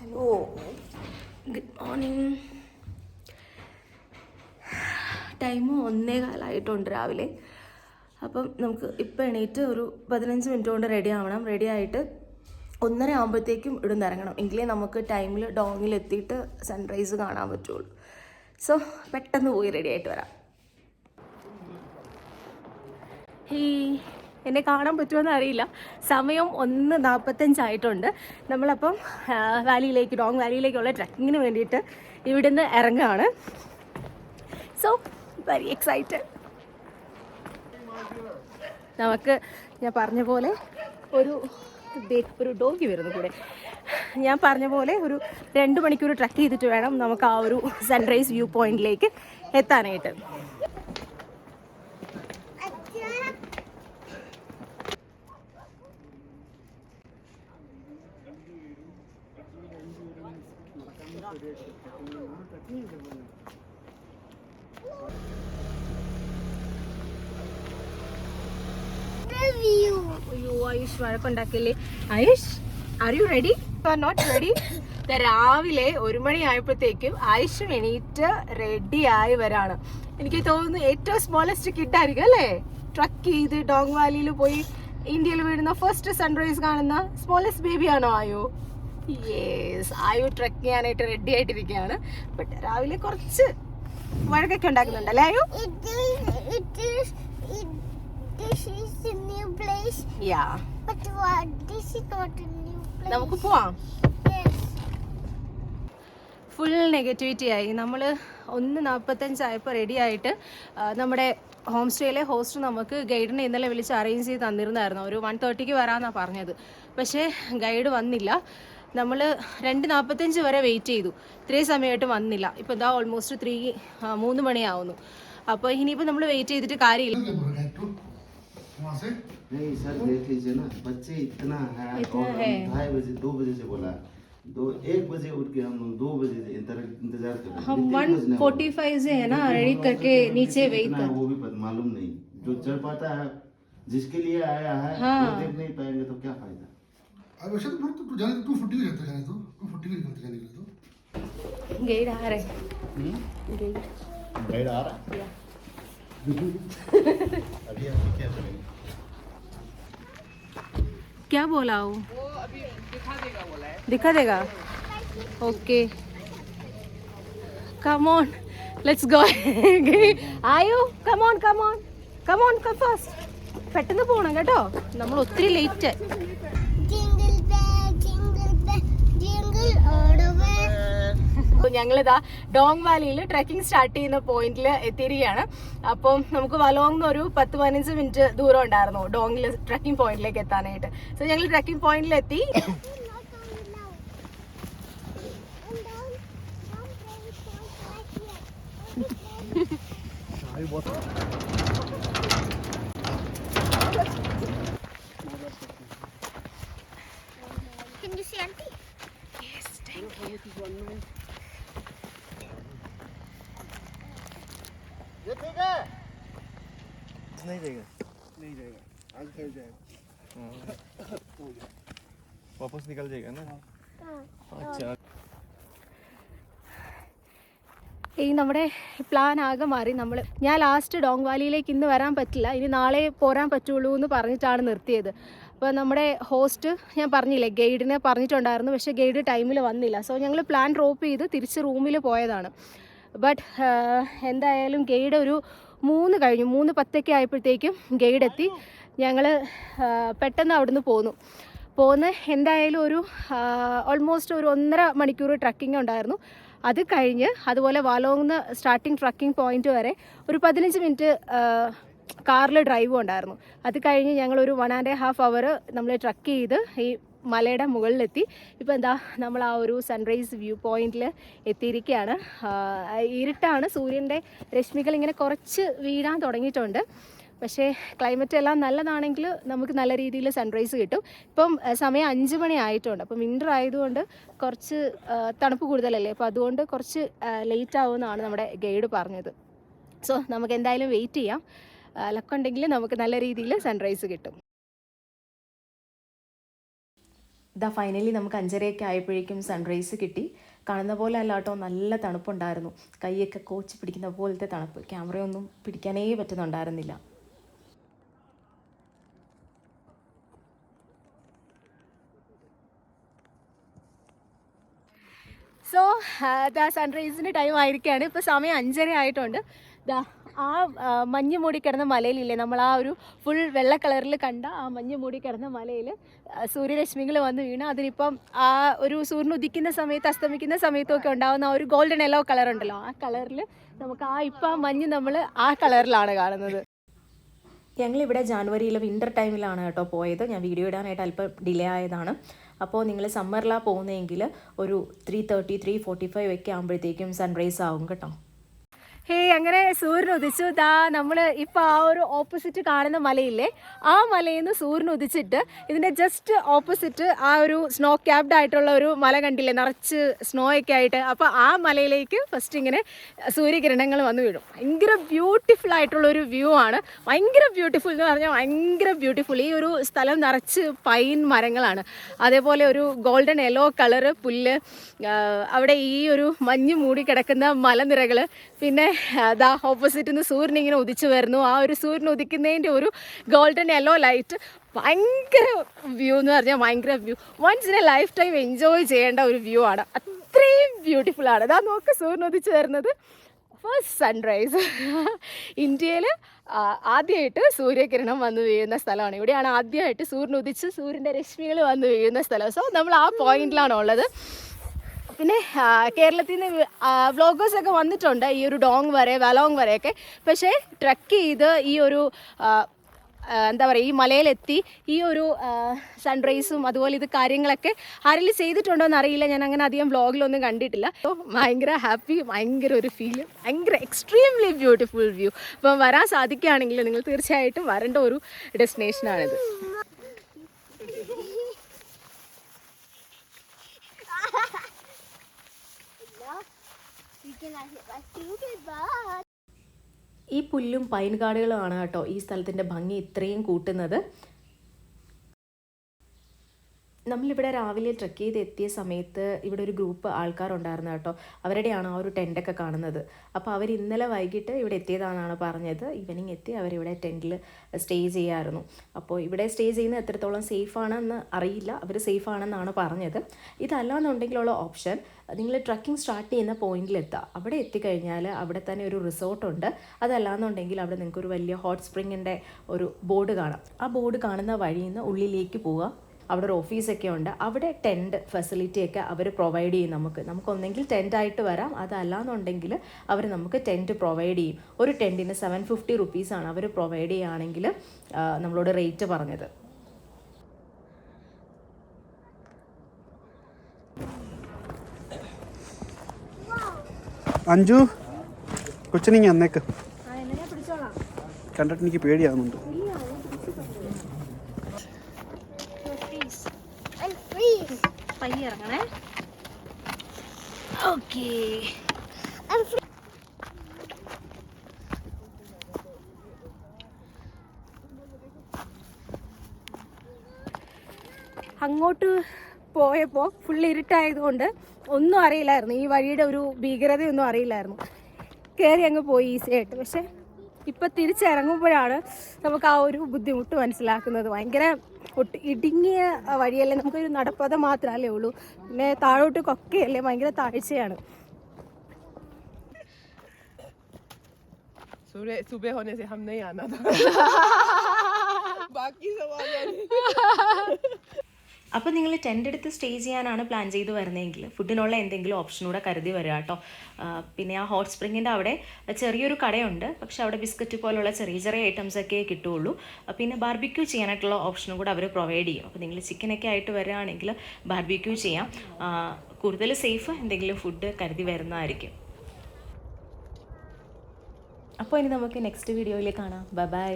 Hello, good morning. Time 1:15 രാവിലെ. അപ്പം നമുക്ക് ഇപ്പം എണീറ്റ് ഒരു 15 മിനിറ്റ് കൊണ്ട് റെഡി ആവണം. റെഡി ആയിട്ട് 1:30 ആകുമ്പോഴത്തേക്കും ഇവിടുന്ന് ഇറങ്ങണം. എങ്കിലേ നമുക്ക് ടൈമിൽ ഡോങ്ങിൽ എത്തിയിട്ട് സൺറൈസ് കാണാൻ പറ്റുള്ളൂ. സോ പെട്ടെന്ന് പോയി റെഡി ആയിട്ട് വരാം. എന്നെ കാണാൻ പറ്റുമെന്ന് അറിയില്ല. സമയം 1:45 നമ്മളപ്പം ഡോങ് വാലിയിലേക്കുള്ള ട്രക്കിങ്ങിന് വേണ്ടിയിട്ട് ഇവിടുന്ന് ഇറങ്ങുകയാണ്. So very excited. നമുക്ക് ഞാൻ പറഞ്ഞ പോലെ ഒരു ഡോഗി വരുന്നു കൂടെ. ഞാൻ പറഞ്ഞ പോലെ ഒരു 2 മണിക്കൂർ ട്രക്ക് ചെയ്തിട്ട് വേണം നമുക്ക് ആ ഒരു സൺറൈസ് വ്യൂ പോയിന്റിലേക്ക് എത്താനായിട്ട്. ആയുഷ് വഴക്കുണ്ടാക്കില്ലേ? Ayush, are you ready? Or not ready? രാവിലെ 1 മണി ആയപ്പോഴത്തേക്കും ആയുഷ് എണീറ്റ് റെഡി ആയി വരാണ്. എനിക്ക് തോന്നുന്നു ഏറ്റവും സ്മോളസ്റ്റ് കിഡ് ആയിരിക്കും അല്ലേ? ട്രക്ക് ചെയ്ത് ഡോങ് വാലിയിൽ പോയി ഇന്ത്യയിൽ വീഴുന്ന ഫസ്റ്റ് സൺറൈസ് കാണുന്ന സ്മോളസ്റ്റ് ബേബിയാണോ ആയു? യെസ്, ആയു ട്രക്ക് ചെയ്യാനായിട്ട് റെഡി ആയിട്ടിരിക്കുകയാണ്. ബട്ട് രാവിലെ കുറച്ച് വഴക്കൊക്കെ ഉണ്ടാക്കുന്നുണ്ടല്ലേ ആയു? This is a new place. Yeah. But what? This is not a new place. നമുക്ക് പോവാം. Yes. ഫുൾ നെഗറ്റിവിറ്റി ആയി. നമ്മൾ 1:45 ആയപ്പോൾ റെഡി ആയിട്ട് നമ്മുടെ ഹോം സ്റ്റേയിലെ ഹോസ്റ്റ് നമുക്ക് ഗൈഡിനെ ഇന്നലെ വിളിച്ച് അറേഞ്ച് ചെയ്ത് തന്നിരുന്നായിരുന്നു. ഒരു 1:30 വരാമെന്നാണ് പറഞ്ഞത്. പക്ഷേ ഗൈഡ് വന്നില്ല. നമ്മൾ 2:45 വരെ വെയിറ്റ് ചെയ്തു. ഇത്രയും സമയമായിട്ട് വന്നില്ല. ഇപ്പോൾ ഇതാ ഓൾമോസ്റ്റ് 3 മണിയാവുന്നു. അപ്പോൾ ഇനിയിപ്പോൾ നമ്മൾ വെയിറ്റ് ചെയ്തിട്ട് കാര്യമില്ല. नहीं सर, देख लीजिए ना, बच्चे इतना है और 2:30 बजे 2 बजे से बोला, 1 बजे उठ के हम 2 बजे से इंतजार कर रहे हैं. हम 1:45 से है ना रेडी करके नीचे वेट कर, वो भी मालूम नहीं. जो चल पाता है, जिसके लिए आया है, वो देख नहीं पाएंगे तो क्या फायदा. अब वैसे तो जाने 240 में जाते, जाने तो 240 में निकलते जाने के लिए तो गाइड आ रहा है. गाइड आ रहा है. अभी क्या करेंगे? क्या बोला वो अभी दिखा देगा. Okay, come on, let's go. आयु, कम ऑन कम फास्ट. പെട്ടെന്ന് പോകണം കേട്ടോ, നമ്മൾ ഒത്തിരി ലേറ്റ്. ഞങ്ങളിതാ ഡോങ് വാലിയിൽ ട്രക്കിംഗ് സ്റ്റാർട്ട് ചെയ്യുന്ന പോയിന്റിൽ എത്തിയിരിക്കുകയാണ്. അപ്പം നമുക്ക് വലോങ് ഒരു 10-15 മിനിറ്റ് ദൂരം ഉണ്ടായിരുന്നു ഡോങ്ങിൽ ട്രക്കിംഗ് പോയിന്റിലേക്ക് എത്താനായിട്ട്. സോ ഞങ്ങൾ ട്രക്കിംഗ് പോയിന്റിൽ എത്തി. Can you see auntie? Yes, thank you. ये ठीक है? नहीं जाएगा आज कल जाएगा. वापस निकल जाएगा ना. अच्छा, ഈ നമ്മുടെ പ്ലാൻ ആകെ മാറി. ഞാൻ ലാസ്റ്റ് ഡോങ് വാലിയിലേക്ക് ഇന്ന് വരാൻ പറ്റില്ല, ഇനി നാളെ പോരാൻ പറ്റുള്ളൂ എന്ന് പറഞ്ഞിട്ടാണ് നിർത്തിയത്. അപ്പോൾ നമ്മുടെ ഹോസ്റ്റ് ഞാൻ പറഞ്ഞില്ലേ, ഗൈഡിനെ പറഞ്ഞിട്ടുണ്ടായിരുന്നു, പക്ഷേ ഗൈഡ് ടൈമിൽ വന്നില്ല. സോ ഞങ്ങൾ പ്ലാൻ ഡ്രോപ്പ് ചെയ്ത് തിരിച്ച് റൂമിൽ പോയതാണ്. ബട്ട് എന്തായാലും ഗൈഡ് ഒരു 3:10 ആയപ്പോഴത്തേക്കും ഗൈഡ് എത്തി. ഞങ്ങൾ പെട്ടെന്ന് അവിടുന്ന് പോന്ന് എന്തായാലും ഒരു ഓൾമോസ്റ്റ് ഒരു 1.5 മണിക്കൂർ ട്രക്കിംഗ് ഉണ്ടായിരുന്നു. അത് കഴിഞ്ഞ് അതുപോലെ വാലോങ്ന്ന് സ്റ്റാർട്ടിങ് ട്രക്കിംഗ് പോയിന്റ് വരെ ഒരു 15 മിനിറ്റ് കാറിൽ ഡ്രൈവും ഉണ്ടായിരുന്നു. അത് കഴിഞ്ഞ് ഞങ്ങളൊരു 1.5 അവർ നമ്മൾ ട്രക്ക് ചെയ്ത് ഈ മലയുടെ മുകളിലെത്തി. ഇപ്പോൾ എന്താ നമ്മൾ ആ ഒരു സൺറൈസ് വ്യൂ പോയിന്റിൽ എത്തിയിരിക്കുകയാണ്. ഇരുട്ടാണ്, സൂര്യൻ്റെ രശ്മികൾ ഇങ്ങനെ കുറച്ച് വീഴാൻ തുടങ്ങിയിട്ടുണ്ട്. പക്ഷേ ക്ലൈമറ്റ് എല്ലാം നല്ലതാണെങ്കിൽ നമുക്ക് നല്ല രീതിയിൽ സൺറൈസ് കിട്ടും. ഇപ്പം സമയം 5 മണി ആയിട്ടുണ്ട്. അപ്പം വിൻ്റർ ആയതുകൊണ്ട് കുറച്ച് തണുപ്പ് കൂടുതലല്ലേ, അപ്പോൾ അതുകൊണ്ട് കുറച്ച് ലേറ്റ് ആവുമെന്നാണ് നമ്മുടെ ഗൈഡ് പറഞ്ഞത്. സോ നമുക്ക് എന്തായാലും വെയിറ്റ് ചെയ്യാം. ലക്കുണ്ടെങ്കിൽ നമുക്ക് നല്ല രീതിയിൽ സൺറൈസ് കിട്ടും. ഇതാ ഫൈനലി നമുക്ക് 5:30 ആയപ്പോഴേക്കും സൺറൈസ് കിട്ടി. കാണുന്ന പോലെ അല്ല കേട്ടോ, നല്ല തണുപ്പുണ്ടായിരുന്നു. കൈയൊക്കെ കോച്ച് പിടിക്കുന്ന പോലത്തെ തണുപ്പ്. ക്യാമറയൊന്നും പിടിക്കാനേ പറ്റുന്നുണ്ടായിരുന്നില്ല. സോ ദാ സൺറൈസിൻ്റെ ടൈം ആയിരിക്കുകയാണ്. ഇപ്പോൾ സമയം 5:30 ആയിട്ടുണ്ട്. ദാ ആ മഞ്ഞ് മൂടി കിടന്ന മലയിലില്ലേ, നമ്മൾ ആ ഒരു ഫുൾ വെള്ള കളറിൽ കണ്ട ആ മഞ്ഞ് മൂടി കിടന്ന മലയിൽ സൂര്യരശ്മികൾ വന്ന് വീണ് അതിനിപ്പം ആ ഒരു സൂര്യൻ ഉദിക്കുന്ന സമയത്ത് അസ്തമിക്കുന്ന സമയത്തൊക്കെ ഉണ്ടാകുന്ന ആ ഒരു ഗോൾഡൻ യെല്ലോ കളർ ഉണ്ടല്ലോ, ആ കളറിൽ നമുക്ക് ഇപ്പം മഞ്ഞ് നമ്മൾ ആ കളറിലാണ് കാണുന്നത്. ഞങ്ങളിവിടെ ജാനുവരിയിലെ വിൻ്റർ ടൈമിലാണ് കേട്ടോ പോയത്. ഞാൻ വീഡിയോ ഇടാനായിട്ട് അല്പം ഡിലേ ആയതാണ്. അപ്പോൾ നിങ്ങൾ സമ്മറിലാണ് പോകുന്നതെങ്കിൽ ഒരു 3:30 3:45 ഒക്കെ ആകുമ്പോഴത്തേക്കും സൺറൈസ് ആവും കേട്ടോ. അങ്ങനെ സൂര്യൻ ഉദിച്ചു. ദാ നമ്മൾ ഇപ്പോൾ ആ ഒരു ഓപ്പോസിറ്റ് കാണുന്ന മലയില്ലേ, ആ മലയിൽ നിന്ന് സൂര്യൻ ഉദിച്ചിട്ട് ഇതിൻ്റെ ജസ്റ്റ് ഓപ്പോസിറ്റ് ആ ഒരു സ്നോ ക്യാപ്ഡ് ആയിട്ടുള്ള ഒരു മല കണ്ടില്ലേ, നിറച്ച് സ്നോ ഒക്കെ ആയിട്ട്. അപ്പോൾ ആ മലയിലേക്ക് ഫസ്റ്റ് ഇങ്ങനെ സൂര്യകിരണങ്ങൾ വന്ന് വീഴും. ഭയങ്കര ബ്യൂട്ടിഫുൾ ആയിട്ടുള്ളൊരു വ്യൂ ആണ്. ഭയങ്കര ബ്യൂട്ടിഫുൾ എന്ന് പറഞ്ഞാൽ ഭയങ്കര ബ്യൂട്ടിഫുൾ. ഈ ഒരു സ്ഥലം നിറച്ച് പൈൻ മരങ്ങളാണ്, അതേപോലെ ഒരു ഗോൾഡൻ യെല്ലോ കളറ് പുല്ല്, അവിടെ ഈ ഒരു മഞ്ഞ് മൂടി കിടക്കുന്ന മലനിരകൾ, പിന്നെ അതാ ഓപ്പോസിറ്റിൽ നിന്ന് സൂര്യൻ ഇങ്ങനെ ഉദിച്ചു വരുന്നു. ആ ഒരു സൂര്യൻ ഉദിക്കുന്നതിൻ്റെ ഒരു ഗോൾഡൻ യെല്ലോ ലൈറ്റ്, ഭയങ്കര വ്യൂ എന്ന് പറഞ്ഞാൽ ഭയങ്കര view. Once in a lifetime enjoy ചെയ്യേണ്ട ഒരു വ്യൂ ആണ്. അത്രയും ബ്യൂട്ടിഫുൾ ആണ്. അതാ നോക്ക് സൂര്യൻ ഉദിച്ചു വരുന്നത്. ഫസ്റ്റ് സൺറൈസ് ഇന്ത്യയിൽ ആദ്യമായിട്ട് സൂര്യകിരണം വന്ന് വീഴുന്ന സ്ഥലമാണ്. ഇവിടെയാണ് ആദ്യമായിട്ട് സൂര്യൻ ഉദിച്ച് സൂര്യൻ്റെ രശ്മികൾ വന്ന് വീഴുന്ന സ്ഥലം. സോ നമ്മൾ ആ പോയിന്റിലാണ് ഉള്ളത്. പിന്നെ കേരളത്തിൽ നിന്ന് വ്ളോഗേഴ്സൊക്കെ വന്നിട്ടുണ്ട് ഈ ഒരു ഡോങ് വരെ വലോങ് വരെയൊക്കെ. പക്ഷേ ട്രക്ക് ചെയ്ത് ഈ ഒരു എന്താ പറയുക, ഈ മലയിലെത്തി ഈ ഒരു സൺറൈസും അതുപോലെ ഇത് കാര്യങ്ങളൊക്കെ ആരെങ്കിലും ചെയ്തിട്ടുണ്ടോ എന്നറിയില്ല. ഞാൻ അങ്ങനെ അധികം വ്ളോഗിലൊന്നും കണ്ടിട്ടില്ല. അപ്പോൾ ഭയങ്കര ഹാപ്പി, ഭയങ്കര ഒരു ഫീല്, ഭയങ്കര എക്സ്ട്രീംലി ബ്യൂട്ടിഫുൾ വ്യൂ. അപ്പം വരാൻ സാധിക്കുകയാണെങ്കിൽ നിങ്ങൾ തീർച്ചയായിട്ടും വരേണ്ട ഒരു ഡെസ്റ്റിനേഷനാണിത്. ഈ പുല്ലും പൈൻ കാടുകളുമാണ് കേട്ടോ ഈ സ്ഥലത്തിൻ്റെ ഭംഗി ഇത്രയും കൂട്ടുന്നത്. നമ്മളിവിടെ രാവിലെ ട്രെക്ക് ചെയ്ത് എത്തിയ സമയത്ത് ഇവിടെ ഒരു ഗ്രൂപ്പ് ആൾക്കാരുണ്ടായിരുന്നു കേട്ടോ. അവരുടെയാണ് ആ ഒരു ടെൻ്റൊക്കെ കാണുന്നത്. അപ്പോൾ അവർ ഇന്നലെ വൈകിട്ട് ഇവിടെ എത്തിയതാണെന്നാണ് പറഞ്ഞത്. ഈവനിങ് എത്തി അവരിവിടെ ടെൻറ്റിൽ സ്റ്റേ ചെയ്യാമായിരുന്നു. അപ്പോൾ ഇവിടെ സ്റ്റേ ചെയ്യുന്നത് എത്രത്തോളം സേഫാണെന്ന് അറിയില്ല. അവർ സേഫാണെന്നാണ് പറഞ്ഞത്. ഇതല്ലാന്നുണ്ടെങ്കിലുള്ള ഓപ്ഷൻ, നിങ്ങൾ ട്രക്കിംഗ് സ്റ്റാർട്ട് ചെയ്യുന്ന പോയിന്റിലെത്താം. അവിടെ എത്തിക്കഴിഞ്ഞാൽ അവിടെ തന്നെ ഒരു റിസോർട്ടുണ്ട്. അതല്ലാന്നുണ്ടെങ്കിൽ അവിടെ നിങ്ങൾക്കൊരു വലിയ ഹോട്ട് സ്പ്രിങ്ങിൻ്റെ ഒരു ബോർഡ് കാണാം. ആ ബോർഡ് കാണുന്ന വഴിയിൽ നിന്ന് ഉള്ളിലേക്ക് പോവുക. അവിടെ ഒരു ഓഫീസൊക്കെ ഉണ്ട്. അവിടെ ടെൻറ്റ് ഫെസിലിറ്റിയൊക്കെ അവർ പ്രൊവൈഡ് ചെയ്യും. നമുക്കൊന്നെങ്കിൽ ടെൻറ്റായിട്ട് വരാം, അതല്ലാന്നുണ്ടെങ്കിൽ അവർ നമുക്ക് ടെൻറ്റ് പ്രൊവൈഡ് ചെയ്യും. ഒരു ടെൻറ്റിന് 750 റുപ്പീസാണ് അവർ പ്രൊവൈഡ് ചെയ്യുകയാണെങ്കിൽ നമ്മളോട് റേറ്റ് പറഞ്ഞത്. അഞ്ജു കൊച്ചിനിങ്ങ അന്നേക്ക് കണ്ടിട്ട് എനിക്ക് പേടിയാവുന്നുണ്ട്. ഇറങ്ങണേ. ഓക്കേ, അങ്ങോട്ട് പോയപ്പോൾ ഫുൾ ഇരുട്ടായതുകൊണ്ട് ഒന്നും അറിയില്ലായിരുന്നു. ഈ വഴിയുടെ ഒരു ഭീകരതയൊന്നും അറിയില്ലായിരുന്നു. കയറി അങ്ങ് പോയി ഈസിയായിട്ട്. പക്ഷെ ഇപ്പം തിരിച്ചിറങ്ങുമ്പോഴാണ് നമുക്ക് ആ ഒരു ബുദ്ധിമുട്ട് മനസ്സിലാക്കുന്നത്. ഭയങ്കര ഇടുങ്ങിയ വഴിയല്ലേ, നമുക്കൊരു നടപ്പത മാത്രമല്ലേ ഉള്ളൂ. പിന്നെ താഴോട്ട് കൊക്കയല്ലേ, ഭയങ്കര താഴ്ചയാണ്. सुबह होने से हम नहीं आना था बाकी सब आ गए. അപ്പോൾ നിങ്ങൾ ടെൻ്റ് എടുത്ത് സ്റ്റേ ചെയ്യാനാണ് പ്ലാൻ ചെയ്ത് വരുന്നതെങ്കിൽ ഫുഡിനുള്ള എന്തെങ്കിലും ഓപ്ഷൻ കൂടെ കരുതി വരിക കേട്ടോ. പിന്നെ ആ ഹോട്ട് സ്പ്രിങ്ങിൻ്റെ അവിടെ ചെറിയൊരു കടയുണ്ട്. പക്ഷെ അവിടെ ബിസ്ക്കറ്റ് പോലുള്ള ചെറിയ ചെറിയ ഐറ്റംസൊക്കെ കിട്ടുകയുള്ളൂ. പിന്നെ ബാർബിക്യൂ ചെയ്യാനായിട്ടുള്ള ഓപ്ഷനും കൂടെ അവർ പ്രൊവൈഡ് ചെയ്യും. അപ്പോൾ നിങ്ങൾ ചിക്കനൊക്കെ ആയിട്ട് വരികയാണെങ്കിൽ ബാർബിക്യൂ ചെയ്യാം. കൂടുതൽ സേഫ് എന്തെങ്കിലും ഫുഡ് കരുതി വരുന്നതായിരിക്കും. അപ്പോൾ ഇനി നമുക്ക് നെക്സ്റ്റ് വീഡിയോയിൽ കാണാം. Bye bye.